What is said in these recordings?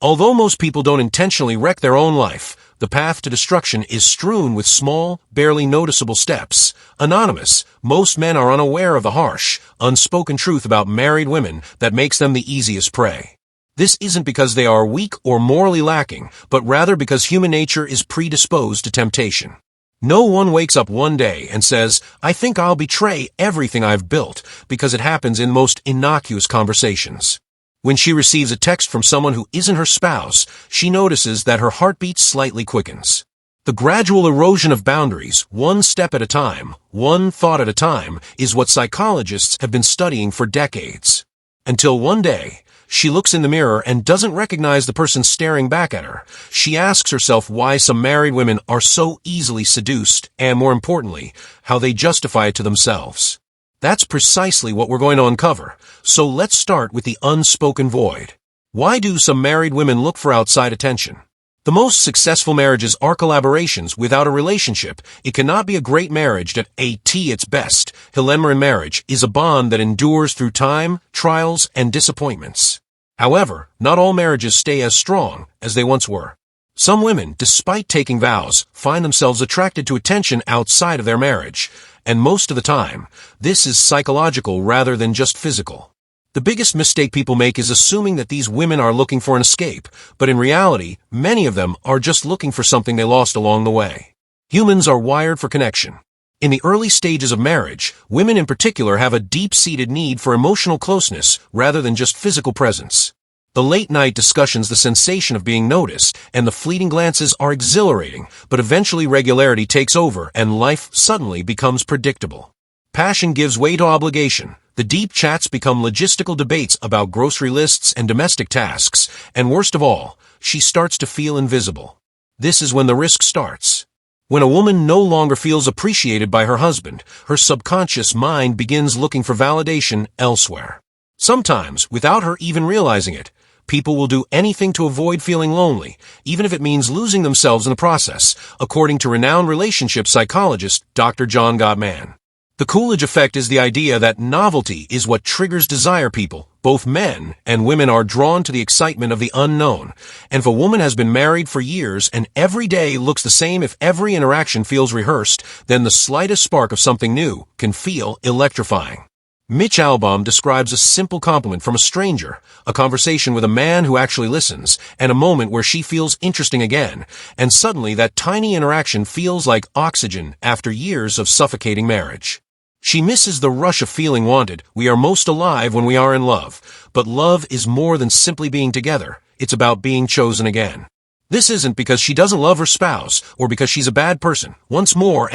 Although most people don't intentionally wreck their own life, the path to destruction is strewn with small, barely noticeable steps. Anonymous, most men are unaware of the harsh, unspoken truth about married women that makes them the easiest prey. This isn't because they are weak or morally lacking, but rather because human nature is predisposed to temptation. No one wakes up one day and says, "I think I'll betray everything I've built," because it happens in most innocuous conversations. When she receives a text from someone who isn't her spouse, she notices that her heartbeat slightly quickens. The gradual erosion of boundaries, one step at a time, one thought at a time, is what psychologists have been studying for decades. Until one day, she looks in the mirror and doesn't recognize the person staring back at her. She asks herself why some married women are so easily seduced, and more importantly, how they justify it to themselves. That's precisely what we're going to uncover, so let's start with the unspoken void. Why do some married women look for outside attention? The most successful marriages are collaborations without a relationship. It cannot be a great marriage at its best. Hyllenmeren marriage is a bond that endures through time, trials, and disappointments. However, not all marriages stay as strong as they once were. Some women, despite taking vows, find themselves attracted to attention outside of their marriage. And most of the time, this is psychological rather than just physical. The biggest mistake people make is assuming that these women are looking for an escape, but in reality, many of them are just looking for something they lost along the way. Humans are wired for connection. In the early stages of marriage, women in particular have a deep-seated need for emotional closeness rather than just physical presence. The late-night discussions, the sensation of being noticed, and the fleeting glances are exhilarating, but eventually regularity takes over and life suddenly becomes predictable. Passion gives way to obligation. The deep chats become logistical debates about grocery lists and domestic tasks, and worst of all, she starts to feel invisible. This is when the risk starts. When a woman no longer feels appreciated by her husband, her subconscious mind begins looking for validation elsewhere. Sometimes, without her even realizing it, people will do anything to avoid feeling lonely, even if it means losing themselves in the process, according to renowned relationship psychologist Dr. John Gottman. The Coolidge effect is the idea that novelty is what triggers desire. People, both men and women, are drawn to the excitement of the unknown. And if a woman has been married for years and every day looks the same, if every interaction feels rehearsed, then the slightest spark of something new can feel electrifying. Mitch Albom describes a simple compliment from a stranger, a conversation with a man who actually listens, and a moment where she feels interesting again, and suddenly that tiny interaction feels like oxygen after years of suffocating marriage. She misses the rush of feeling wanted. We are most alive when we are in love, but love is more than simply being together. It's about being chosen again. This isn't because she doesn't love her spouse or because she's a bad person. Once more,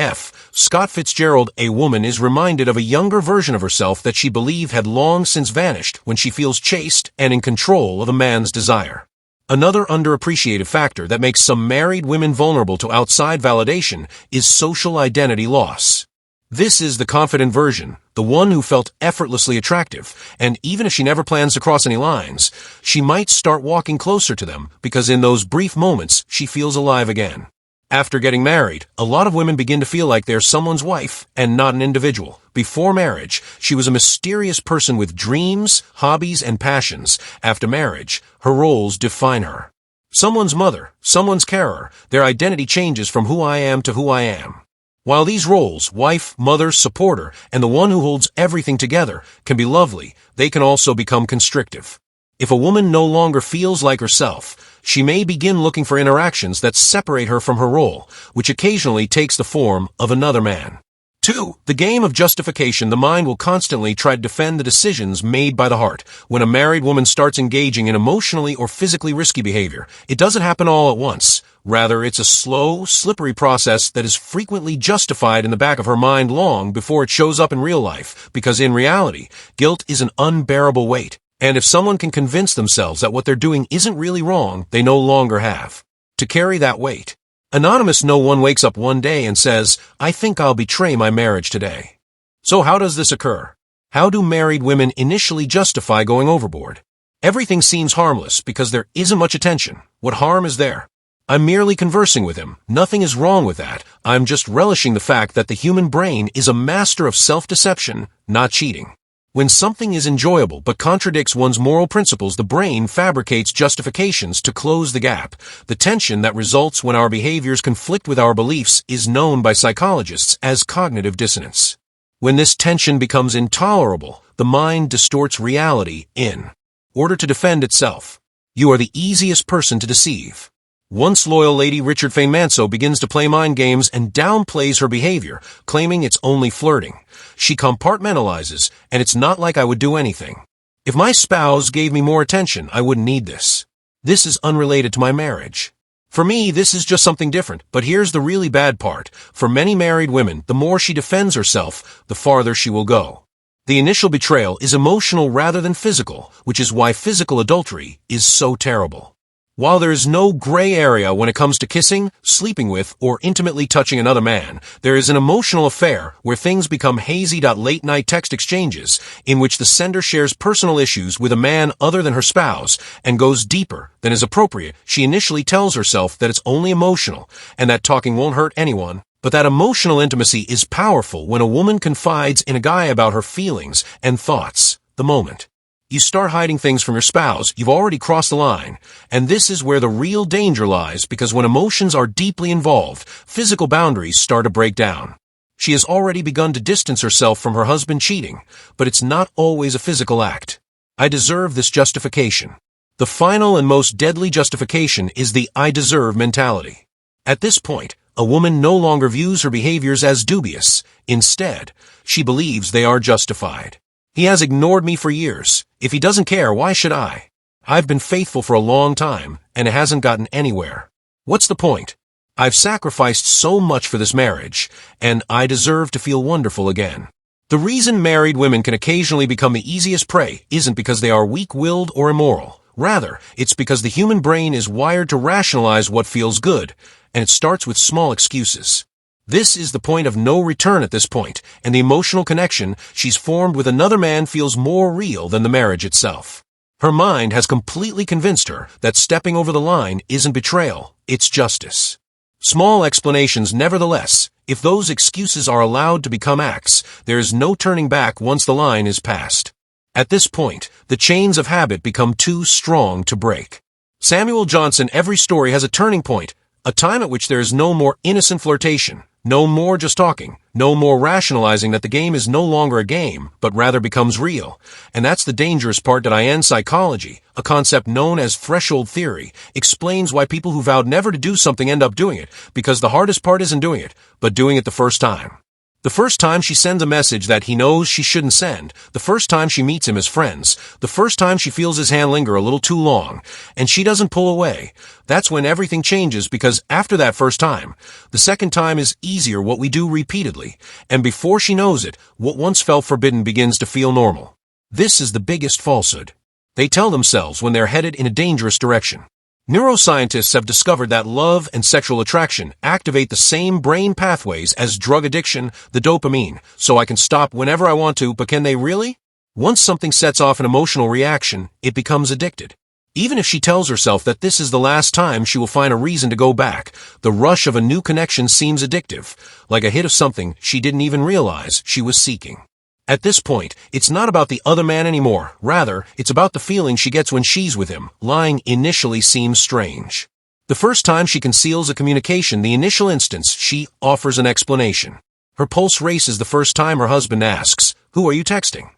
Scott Fitzgerald, a woman is reminded of a younger version of herself that she believed had long since vanished when she feels chaste and in control of a man's desire. Another underappreciated factor that makes some married women vulnerable to outside validation is social identity loss. This is the confident version, the one who felt effortlessly attractive, and even if she never plans to cross any lines, she might start walking closer to them because in those brief moments she feels alive again. After getting married, a lot of women begin to feel like they're someone's wife and not an individual. Before marriage, she was a mysterious person with dreams, hobbies, and passions. After marriage, her roles define her. Someone's mother, someone's carer, their identity changes from who I am to who I am. While these roles, wife, mother, supporter, and the one who holds everything together, can be lovely, they can also become constrictive. If a woman no longer feels like herself, she may begin looking for interactions that separate her from her role, which occasionally takes the form of another man. 2. The game of justification. The mind will constantly try to defend the decisions made by the heart. When a married woman starts engaging in emotionally or physically risky behavior, it doesn't happen all at once. Rather, it's a slow, slippery process that is frequently justified in the back of her mind long before it shows up in real life, because in reality, guilt is an unbearable weight. And if someone can convince themselves that what they're doing isn't really wrong, they no longer have to carry that weight. Anonymous. No one wakes up one day and says, "I think I'll betray my marriage today." So how does this occur? How do married women initially justify going overboard? Everything seems harmless because there isn't much attention. What harm is there? I'm merely conversing with him. Nothing is wrong with that. I'm just relishing the fact that the human brain is a master of self-deception, not cheating. When something is enjoyable but contradicts one's moral principles, the brain fabricates justifications to close the gap. The tension that results when our behaviors conflict with our beliefs is known by psychologists as cognitive dissonance. When this tension becomes intolerable, the mind distorts reality in order to defend itself. You are the easiest person to deceive. Once loyal Lady Richard Manso begins to play mind games and downplays her behavior, claiming it's only flirting. She compartmentalizes, and it's not like I would do anything. If my spouse gave me more attention, I wouldn't need this. This is unrelated to my marriage. For me, this is just something different, but here's the really bad part. For many married women, the more she defends herself, the farther she will go. The initial betrayal is emotional rather than physical, which is why physical adultery is so terrible. While there is no gray area when it comes to kissing, sleeping with, or intimately touching another man, there is an emotional affair where things become hazy. Late-night text exchanges, in which the sender shares personal issues with a man other than her spouse and goes deeper than is appropriate. She initially tells herself that it's only emotional and that talking won't hurt anyone. But that emotional intimacy is powerful when a woman confides in a guy about her feelings and thoughts. The moment you start hiding things from your spouse, you've already crossed the line. And this is where the real danger lies, because when emotions are deeply involved, physical boundaries start to break down. She has already begun to distance herself from her husband cheating, but it's not always a physical act. I deserve this justification. The final and most deadly justification is the I deserve mentality. At this point, a woman no longer views her behaviors as dubious. Instead, she believes they are justified. He has ignored me for years. If he doesn't care, why should I? I've been faithful for a long time, and it hasn't gotten anywhere. What's the point? I've sacrificed so much for this marriage, and I deserve to feel wonderful again. The reason married women can occasionally become the easiest prey isn't because they are weak-willed or immoral. Rather, it's because the human brain is wired to rationalize what feels good, and it starts with small excuses. This is the point of no return at this point, and the emotional connection she's formed with another man feels more real than the marriage itself. Her mind has completely convinced her that stepping over the line isn't betrayal, it's justice. Small explanations, nevertheless. If those excuses are allowed to become acts, there is no turning back once the line is passed. At this point, the chains of habit become too strong to break. Samuel Johnson, every story has a turning point, a time at which there is no more innocent flirtation, no more just talking, no more rationalizing that the game is no longer a game, but rather becomes real. And that's the dangerous part. Psychology, a concept known as threshold theory, explains why people who vowed never to do something end up doing it, because the hardest part isn't doing it, but doing it the first time. The first time she sends a message that he knows she shouldn't send, the first time she meets him as friends, the first time she feels his hand linger a little too long, and she doesn't pull away, that's when everything changes, because after that first time, the second time is easier. What we do repeatedly, and before she knows it, what once felt forbidden begins to feel normal. This is the biggest falsehood they tell themselves when they're headed in a dangerous direction. Neuroscientists have discovered that love and sexual attraction activate the same brain pathways as drug addiction, the dopamine, so I can stop whenever I want to, but can they really? Once something sets off an emotional reaction, it becomes addicted. Even if she tells herself that this is the last time she will find a reason to go back, the rush of a new connection seems addictive, like a hit of something she didn't even realize she was seeking. At this point, it's not about the other man anymore. Rather, it's about the feeling she gets when she's with him. Lying initially seems strange. The first time she conceals a communication, the initial instance, she offers an explanation. Her pulse races the first time her husband asks, "Who are you texting?"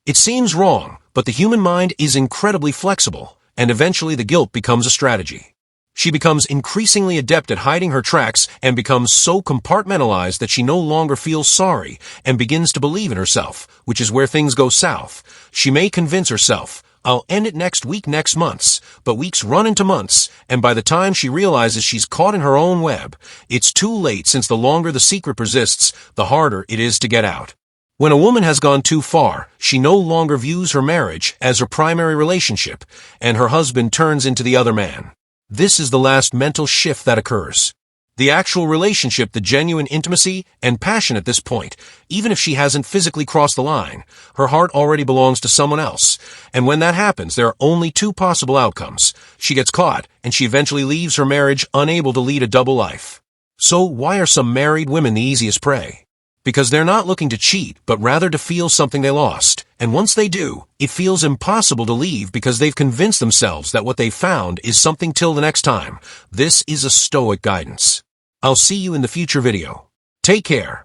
It seems wrong, but the human mind is incredibly flexible, and eventually the guilt becomes a strategy. She becomes increasingly adept at hiding her tracks and becomes so compartmentalized that she no longer feels sorry and begins to believe in herself, which is where things go south. She may convince herself, "I'll end it next week, next months," but weeks run into months, and by the time she realizes she's caught in her own web, it's too late, since the longer the secret persists, the harder it is to get out. When a woman has gone too far, she no longer views her marriage as her primary relationship, and her husband turns into the other man. This is the last mental shift that occurs. The actual relationship, the genuine intimacy and passion at this point, even if she hasn't physically crossed the line, her heart already belongs to someone else. And when that happens, there are only two possible outcomes. She gets caught, and she eventually leaves her marriage unable to lead a double life. So why are some married women the easiest prey? Because they're not looking to cheat, but rather to feel something they lost. And once they do, it feels impossible to leave because they've convinced themselves that what they found is something till the next time. This is a Stoic guidance. I'll see you in the future video. Take care.